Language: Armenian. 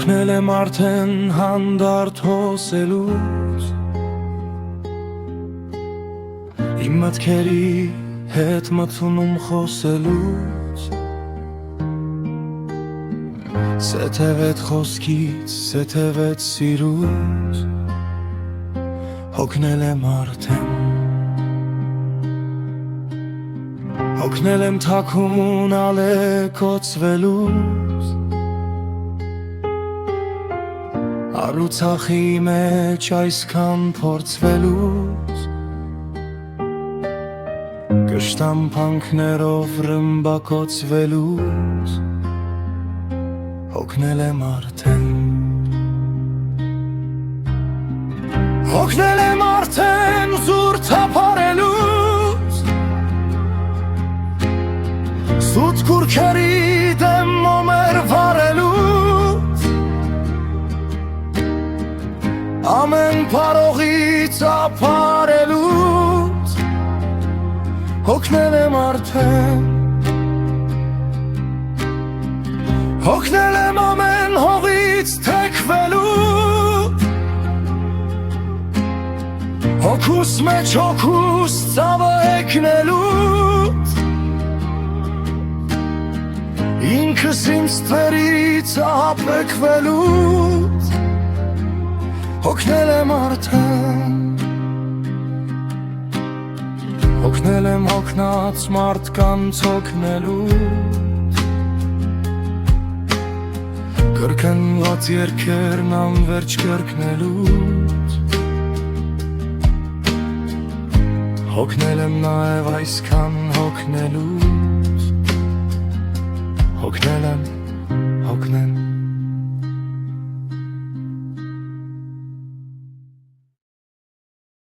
Հոգնել եմ արդեն հանդարտ հոսելուց, իմ մտքերի հետ մթունում խոսելուց, սեթևետ խոսքից, սեթևետ սիրուց, հոգնել եմ արդեն, հոգնել եմ թաքուն ալեկոծվելուց, Արուցախի մեջ այսքան փորձվելուց, Կշտամփանքներով ռմբակոծվելուց, հոգնել եմ արդեն, հոգնել եմ արդեն զուր թափարելուց, Սուտ կուրքերի դեմ մոմեր վարելուց, Ամեն պարողից ապարելուց, հոգնել եմ արդեն, հոգնել եմ ամեն հողից թեքվելուց, հոգուս մեջ հոգուս ծավը էգնելուց, ինքս ինձ թվերից ահապեկվելուց, հոգնել եմ արդեն, հոգնել եմ հոգնած մարդկանց հոգնելուց, կրկնված երգերն անվերջ կրկնելուց, հոգնել եմ նաև այսքան հոգնելուց, հոգնել եմ